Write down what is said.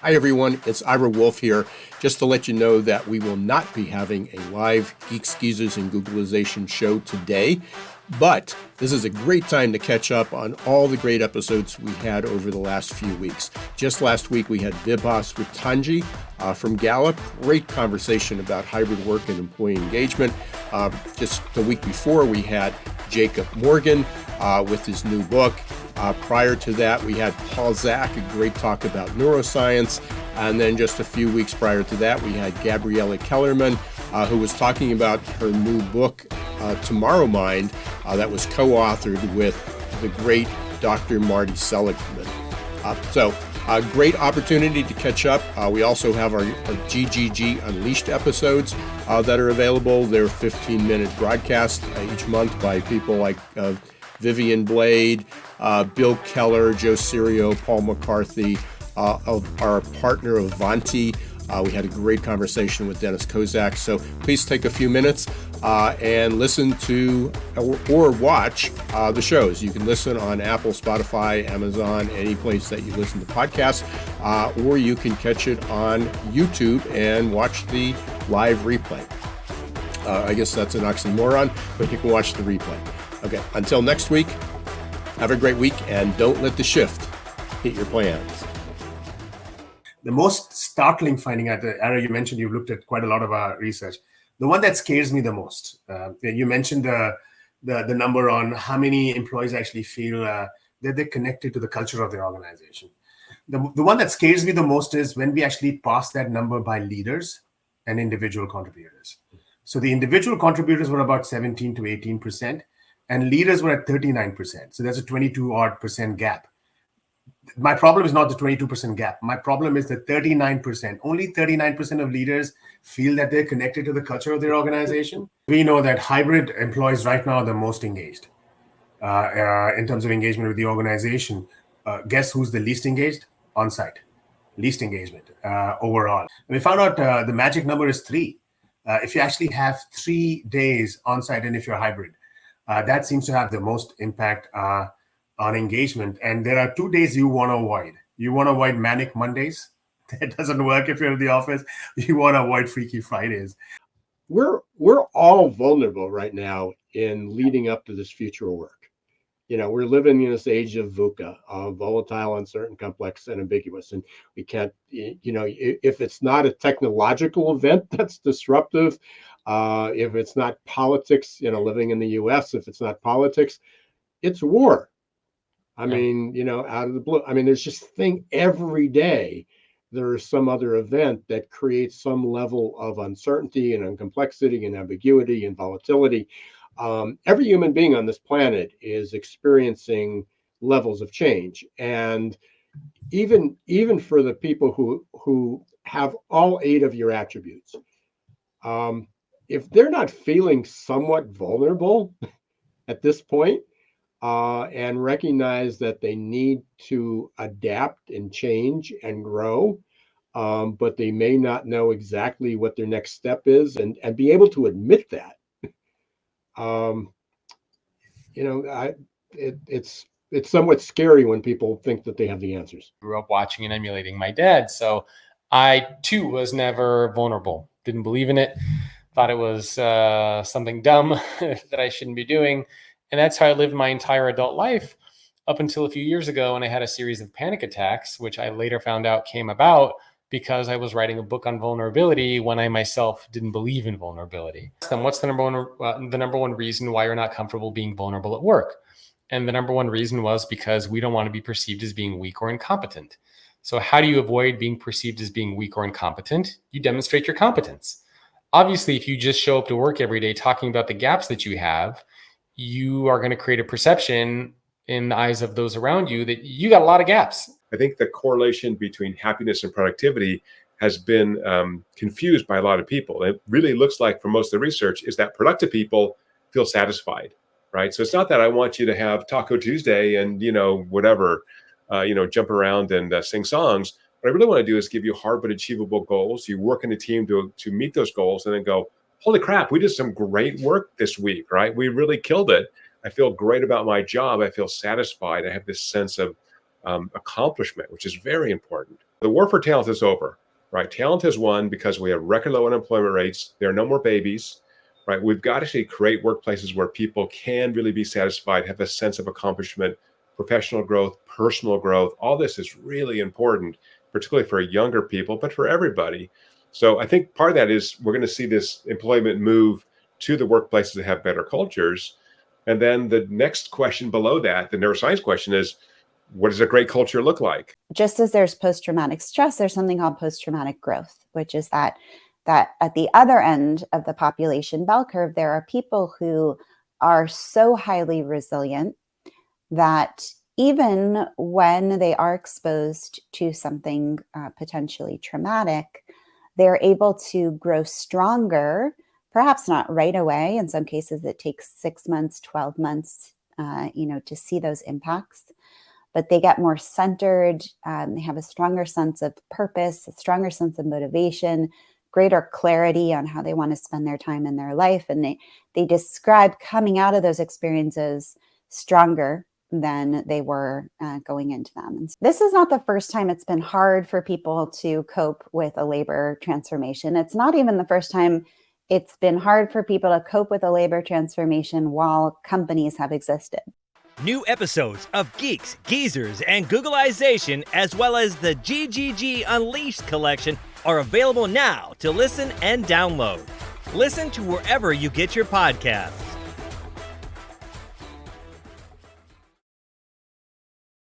Hi, everyone. It's Ira Wolfe here. Just to let you know that we will not be having a live Geek Skeezers and Googlization show today, but this is a great time to catch up on all the great episodes we had over the last few weeks. Just last week, we had Vibhas with Tanji from Gallup. Great conversation about hybrid work and employee engagement. Just the week before, we had Jacob Morgan with his new book. Prior to that, we had Paul Zak, a great talk about neuroscience. And then just a few weeks prior to that, we had Gabriella Kellerman, who was talking about her new book, Tomorrow Mind, that was co-authored with the great Dr. Marty Seligman. So a great opportunity to catch up. We also have our GGG Unleashed episodes that are available. They're 15-minute broadcasts each month by people like Vivian Blade, Bill Keller, Joe Sirio, Paul McCarthy, of our partner Avanti. We had a great conversation with Dennis Kozak. So please take a few minutes and listen to or watch the shows. You can listen on Apple, Spotify, Amazon, any place that you listen to podcasts, or you can catch it on YouTube and watch the live replay. I guess that's an oxymoron, but you can watch the replay. Okay, until next week, have a great week, and don't let the shift hit your plans. The most startling finding, Ara, you mentioned you've looked at quite a lot of our research. The one that scares me the most, you mentioned the number on how many employees actually feel that they're connected to the culture of their organization. The one that scares me the most is when we actually pass that number by leaders and individual contributors. So the individual contributors were about 17 to 18%. And leaders were at 39%. So there's a 22% gap. My problem is not the 22% gap. My problem is the 39%. Only 39% of leaders feel that they're connected to the culture of their organization. We know that hybrid employees right now are the most engaged in terms of engagement with the organization. Guess who's the least engaged? On-site. Least engagement overall. And we found out the magic number is 3. If you actually have 3 days on-site and if you're hybrid, that seems to have the most impact on engagement. And there are 2 days you want to avoid. You want to avoid manic Mondays. That doesn't work if you're in the office. You want to avoid Freaky Fridays. We're all vulnerable right now in leading up to this future of work. You know, we're living in this age of VUCA, volatile, uncertain, complex, and ambiguous. And we can't, you know, if it's not a technological event that's disruptive, if it's not politics, you know, living in the US, if it's not politics, it's war. I mean, you know, out of the blue. I mean, there's just thing every day. There is some other event that creates some level of uncertainty and complexity and ambiguity and volatility. Every human being on this planet is experiencing levels of change. And even for the people who have all 8 of your attributes, if they're not feeling somewhat vulnerable at this point, and recognize that they need to adapt and change and grow, but they may not know exactly what their next step is, and be able to admit that, you know, it's somewhat scary when people think that they have the answers. Grew up watching and emulating my dad, so I too was never vulnerable. Didn't believe in it. Thought it was something dumb that I shouldn't be doing. And that's how I lived my entire adult life up until a few years ago when I had a series of panic attacks, which I later found out came about because I was writing a book on vulnerability when I myself didn't believe in vulnerability. Then what's the number one reason why you're not comfortable being vulnerable at work? And the number one reason was because we don't want to be perceived as being weak or incompetent. So how do you avoid being perceived as being weak or incompetent? You demonstrate your competence. Obviously, if you just show up to work every day talking about the gaps that you have, you are going to create a perception in the eyes of those around you that you got a lot of gaps. I think the correlation between happiness and productivity has been confused by a lot of people. It really looks like, for most of the research, is that productive people feel satisfied, right? So it's not that I want you to have Taco Tuesday and, you know, whatever, jump around and sing songs. What I really want to do is give you hard but achievable goals. You work in a team to meet those goals and then go, holy crap, we did some great work this week, right? We really killed it. I feel great about my job. I feel satisfied. I have this sense of accomplishment, which is very important. The war for talent is over, right? Talent has won because we have record low unemployment rates. There are no more babies, right? We've got to actually create workplaces where people can really be satisfied, have a sense of accomplishment, professional growth, personal growth. All this is really important, particularly for younger people, but for everybody. So I think part of that is we're going to see this employment move to the workplaces that have better cultures. And then the next question below that, the neuroscience question, is what does a great culture look like? Just as there's post-traumatic stress, there's something called post-traumatic growth, which is that at the other end of the population bell curve, there are people who are so highly resilient that even when they are exposed to something potentially traumatic, they're able to grow stronger, perhaps not right away. In some cases, it takes 6 months, 12 months, to see those impacts. But they get more centered. They have a stronger sense of purpose, a stronger sense of motivation, greater clarity on how they want to spend their time in their life. And they describe coming out of those experiences stronger than they were going into them. And this is not the first time it's been hard for people to cope with a labor transformation. It's not even the first time it's been hard for people to cope with a labor transformation while companies have existed. New episodes of Geeks, Geezers, and Googleization, as well as the GGG Unleashed collection, are available now to listen and download. Listen to wherever you get your podcasts.